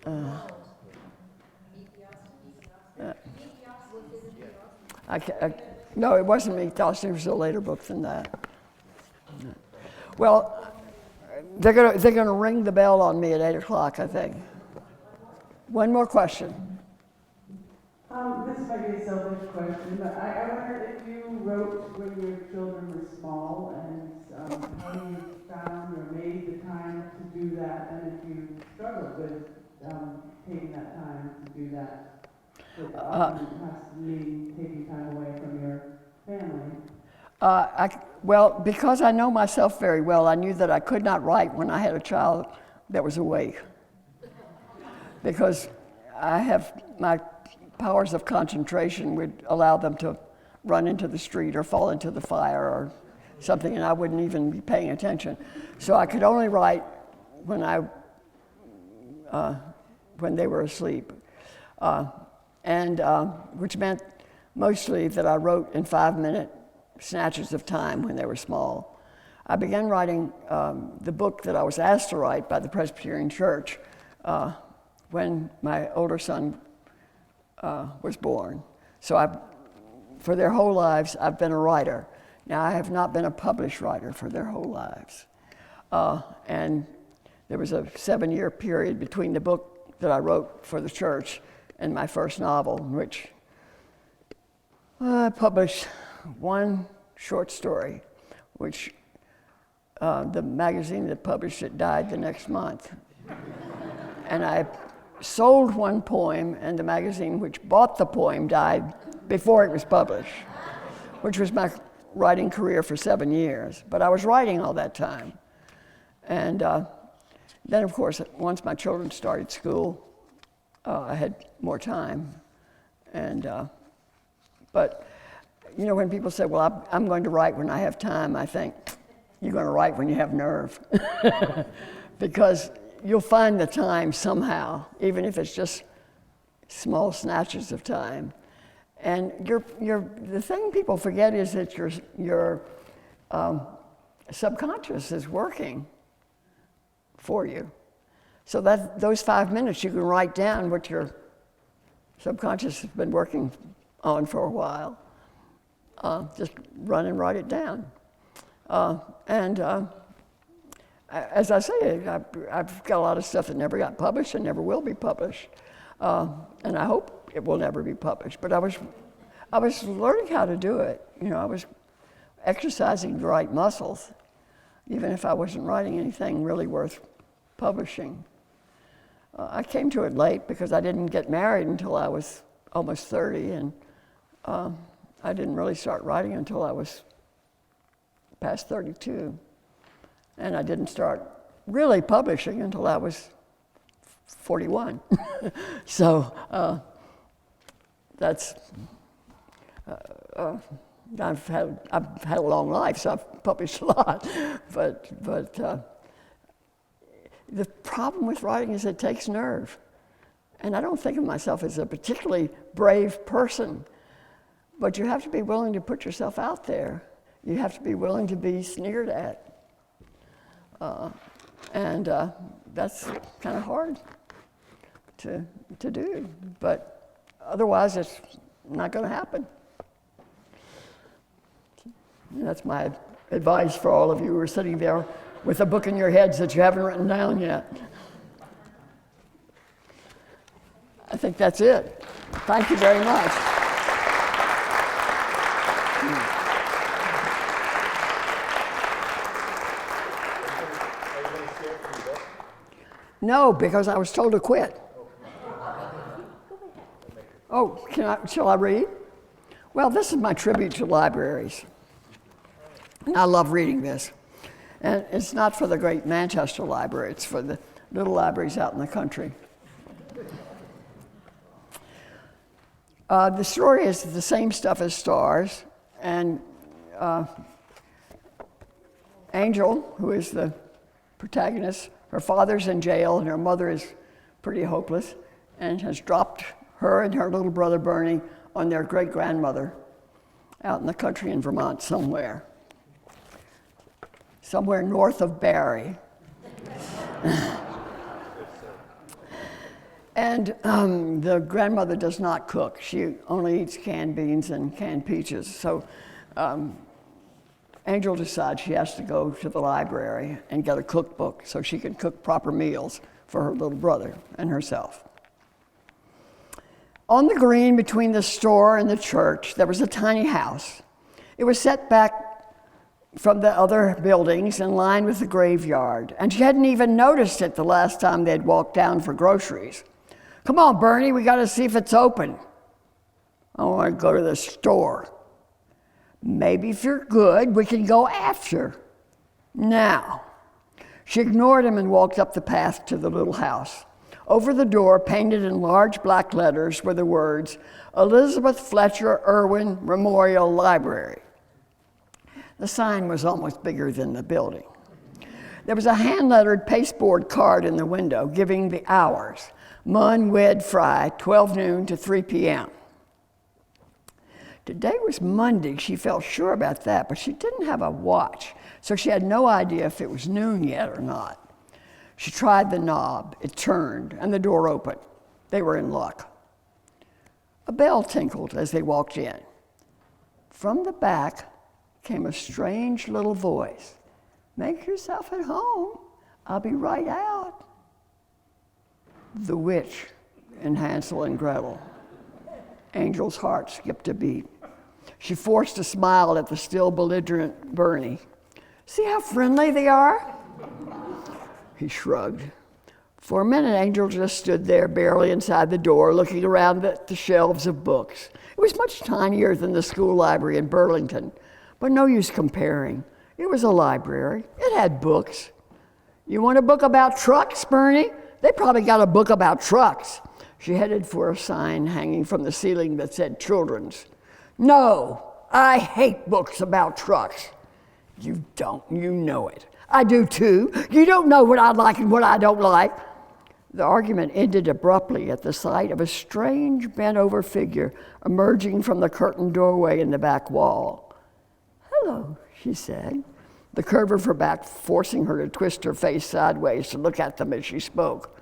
now. No, it wasn't Meet Austin. It was a later book than that. Well, they're gonna ring the bell on me at 8:00, I think. One more question. This might be a selfish question, but I wonder if you wrote when your children were small and how you found or made the time to do that, and if you struggled with taking that time to do that. It often has to mean taking time away from your family. Well, because I know myself very well, I knew that I could not write when I had a child that was awake. Because my powers of concentration would allow them to run into the street or fall into the fire or something, and I wouldn't even be paying attention. So I could only write when they were asleep. Which meant mostly that I wrote in 5-minute snatches of time when they were small. I began writing the book that I was asked to write by the Presbyterian Church when my older son was born. So for their whole lives, I've been a writer. Now, I have not been a published writer for their whole lives. And there was a 7-year period between the book that I wrote for the church and my first novel, in which I published one short story, which the magazine that published it died the next month. And I sold one poem, and the magazine which bought the poem died before it was published, which was my writing career for 7 years. But I was writing all that time. And then, of course, once my children started school, I had more time. But when people say, well, I'm going to write when I have time, I think, you're going to write when you have nerve. Because you'll find the time somehow, even if it's just small snatches of time. And the thing people forget is that your subconscious is working for you. So that those 5 minutes you can write down what your subconscious has been working on for a while. Just run and write it down. As I say, I've got a lot of stuff that never got published and never will be published. And I hope it will never be published. But I was learning how to do it. I was exercising the right muscles, even if I wasn't writing anything really worth publishing. I came to it late because I didn't get married until I was almost 30, and I didn't really start writing until I was past 32. And I didn't start really publishing until I was 41. So that's, I've had a long life, so I've published a lot. But the problem with writing is it takes nerve. And I don't think of myself as a particularly brave person, but you have to be willing to put yourself out there. You have to be willing to be sneered at. that's kind of hard to do. But otherwise, it's not going to happen. And that's my advice for all of you who are sitting there with a book in your heads that you haven't written down yet. I think that's it. Thank you very much. No, because I was told to quit. Oh, shall I read? Well, this is my tribute to libraries. And I love reading this. And it's not for the great Manchester Library, it's for the little libraries out in the country. The story is the same stuff as Stars, and Angel, who is the protagonist, her father's in jail and her mother is pretty hopeless and has dropped her and her little brother Bernie on their great-grandmother out in the country in Vermont somewhere north of Barrie. And the grandmother does not cook. She only eats canned beans and canned peaches. So Angel decides she has to go to the library and get a cookbook so she can cook proper meals for her little brother and herself. On the green between the store and the church, there was a tiny house. It was set back from the other buildings and lined with the graveyard, and she hadn't even noticed it the last time they'd walked down for groceries. Come on, Bernie, we got to see if it's open. I want to go to the store. Maybe if you're good, we can go after. Now. She ignored him and walked up the path to the little house. Over the door, painted in large black letters, were the words, Elizabeth Fletcher Irwin Memorial Library. The sign was almost bigger than the building. There was a hand-lettered pasteboard card in the window giving the hours, Mun, Wed, Fry, 12 noon to 3 p.m. Today was Monday. She felt sure about that, but she didn't have a watch, so she had no idea if it was noon yet or not. She tried the knob. It turned, and the door opened. They were in luck. A bell tinkled as they walked in. From the back came a strange little voice. Make yourself at home. I'll be right out. The witch in Hansel and Gretel. Angel's heart skipped a beat. She forced a smile at the still belligerent Bernie. See how friendly they are? He shrugged. For a minute, Angel just stood there, barely inside the door, looking around at the shelves of books. It was much tinier than the school library in Burlington, but no use comparing. It was a library. It had books. You want a book about trucks, Bernie? They probably got a book about trucks. She headed for a sign hanging from the ceiling that said children's. No, I hate books about trucks. You don't, you know it. I do too. You don't know what I like and what I don't like. The argument ended abruptly at the sight of a strange bent-over figure emerging from the curtained doorway in the back wall. Hello, she said, the curve of her back forcing her to twist her face sideways to look at them as she spoke.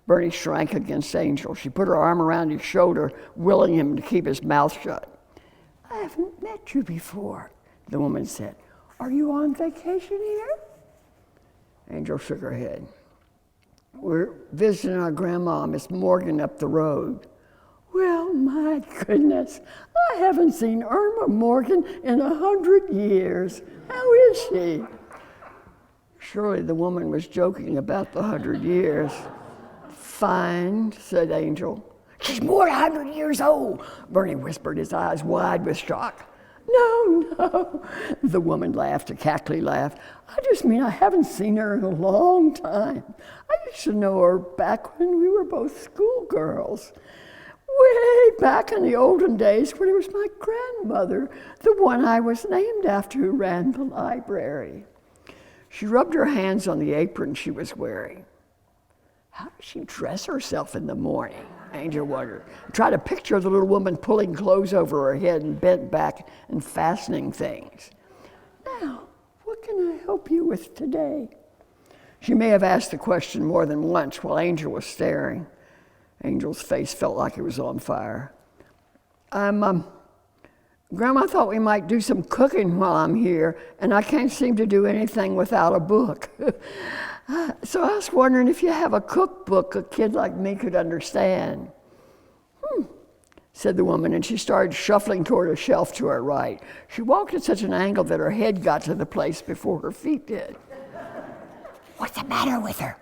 Bernie shrank against Angel. She put her arm around his shoulder, willing him to keep his mouth shut. I haven't met you before, the woman said. Are you on vacation here? Angel shook her head. We're visiting our grandma, Miss Morgan, up the road. Well, my goodness, I haven't seen Irma Morgan in 100 years. How is she? Surely the woman was joking about the 100 years. Fine, said Angel. She's more than 100 years old, Bernie whispered, his eyes wide with shock. No, the woman laughed, a cackly laugh. I just mean I haven't seen her in a long time. I used to know her back when we were both schoolgirls. Way back in the olden days when it was my grandmother, the one I was named after, who ran the library. She rubbed her hands on the apron she was wearing. How does she dress herself in the morning? Angel wondered. Tried to picture the little woman pulling clothes over her head and bent back and fastening things. Now, what can I help you with today? She may have asked the question more than once while Angel was staring. Angel's face felt like it was on fire. Grandma thought we might do some cooking while I'm here, and I can't seem to do anything without a book. So I was wondering if you have a cookbook a kid like me could understand. Said the woman, and she started shuffling toward a shelf to her right. She walked at such an angle that her head got to the place before her feet did. What's the matter with her?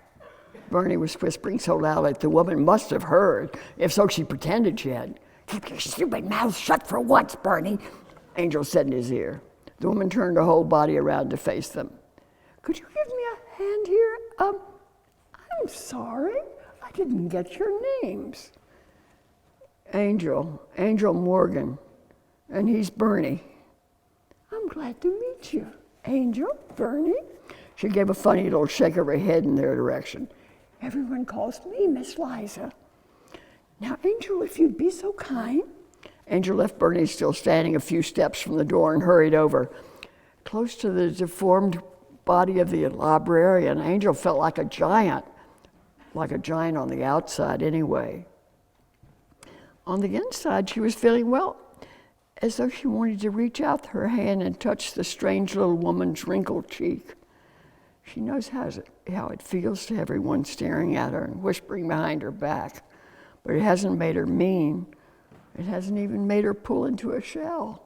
Bernie was whispering so loud that the woman must have heard. If so, she pretended she had. Keep your stupid mouth shut for once, Bernie, Angel said in his ear. The woman turned her whole body around to face them. Could you give me a hand here? I'm sorry. I didn't get your names. Angel Morgan, and he's Bernie. I'm glad to meet you. Angel, Bernie. She gave a funny little shake of her head in their direction. Everyone calls me Miss Liza. Now, Angel, if you'd be so kind. Angel left Bernie still standing a few steps from the door and hurried over. Close to the deformed body of the librarian, Angel felt like a giant on the outside anyway. On the inside, she was feeling, well, as though she wanted to reach out her hand and touch the strange little woman's wrinkled cheek. She knows how it feels to have everyone staring at her and whispering behind her back. But it hasn't made her mean. It hasn't even made her pull into a shell.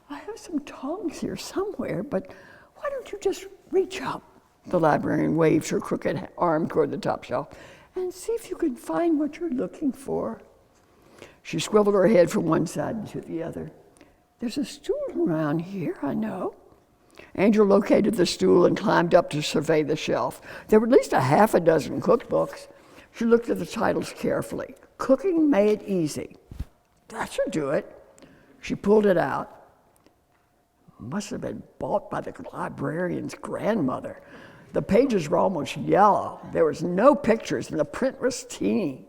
I have some tongs here somewhere, but why don't you just reach up? The librarian waved her crooked arm toward the top shelf and see if you can find what you're looking for. She swiveled her head from one side to the other. There's a stool around here, I know. Angel located the stool and climbed up to survey the shelf. There were at least a half a dozen cookbooks. She looked at the titles carefully. Cooking Made Easy. That should do it. She pulled it out. Must have been bought by the librarian's grandmother. The pages were almost yellow. There was no pictures and the print was teeny.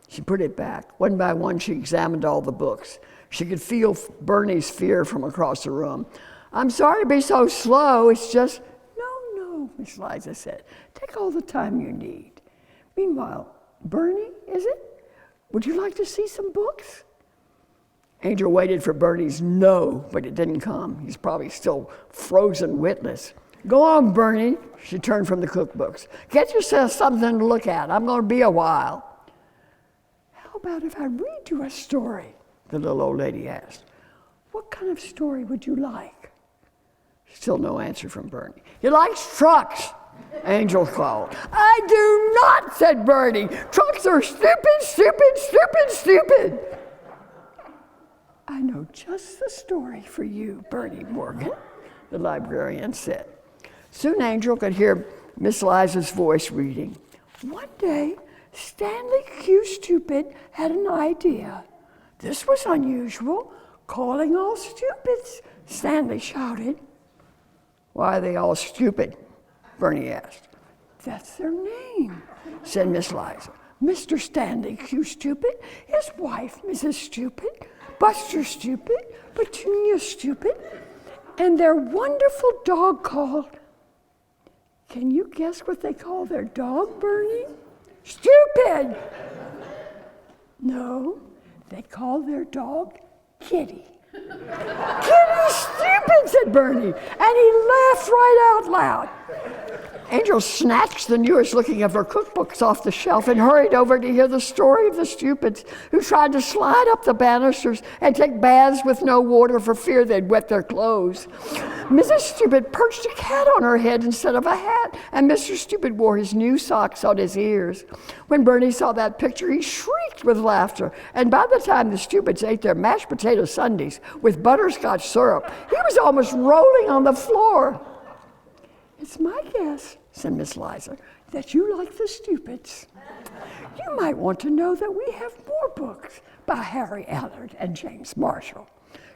She put it back. One by one, she examined all the books. She could feel Bernie's fear from across the room. I'm sorry to be so slow. It's just, no, Miss Liza said. Take all the time you need. Meanwhile, Bernie, is it? Would you like to see some books? Angel waited for Bernie's no, but it didn't come. He's probably still frozen witless. Go on, Bernie. She turned from the cookbooks. Get yourself something to look at. I'm going to be a while. How about if I read you a story? The little old lady asked. What kind of story would you like? Still no answer from Bernie. He likes trucks, Angel called. I do not, said Bernie. Trucks are stupid. I know just the story for you, Bernie Morgan, the librarian said. Soon Angel could hear Miss Liza's voice reading. One day, Stanley Q. Stupid had an idea. This was unusual. Calling all stupids, Stanley shouted. Why are they all stupid? Bernie asked. That's their name, said Miss Liza. Mr. Stanley Q. Stupid, his wife, Mrs. Stupid, Buster Stupid, Petunia Stupid, and their wonderful dog called. Can you guess what they call their dog, Bernie? Stupid! No, they call their dog Kitty. Kitty's stupid, said Bernie, and he laughed right out loud. Angel snatched the newest looking of her cookbooks off the shelf and hurried over to hear the story of the stupids who tried to slide up the banisters and take baths with no water for fear they'd wet their clothes. Mrs. Stupid perched a cat on her head instead of a hat, and Mr. Stupid wore his new socks on his ears. When Bernie saw that picture, he shrieked with laughter, and by the time the Stupids ate their mashed potato sundaes with butterscotch syrup, he was almost rolling on the floor. It's my guess, said Miss Liza, that you like the Stupids. You might want to know that we have more books by Harry Allard and James Marshall.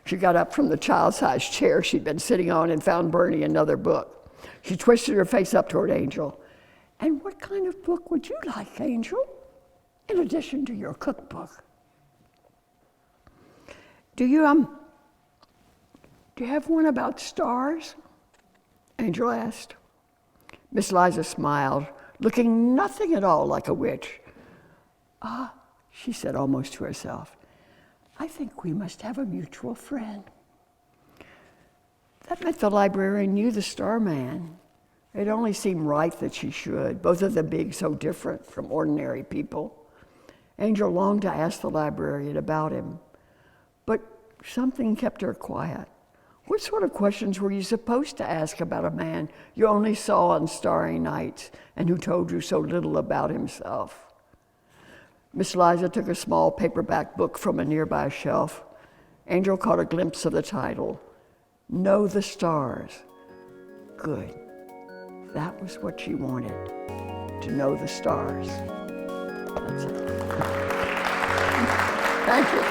She got up from the child-sized chair she'd been sitting on and found Bernie another book. She twisted her face up toward Angel. And what kind of book would you like, Angel, in addition to your cookbook? Do you have one about stars? Angel asked. Miss Liza smiled, looking nothing at all like a witch. "Ah," she said almost to herself, "I think we must have a mutual friend." That meant the librarian knew the Star Man. It only seemed right that she should, both of them being so different from ordinary people. Angel longed to ask the librarian about him, but something kept her quiet. What sort of questions were you supposed to ask about a man you only saw on starry nights and who told you so little about himself? Miss Liza took a small paperback book from a nearby shelf. Angel caught a glimpse of the title, Know the Stars. Good. That was what she wanted, to know the stars. That's it. Thank you.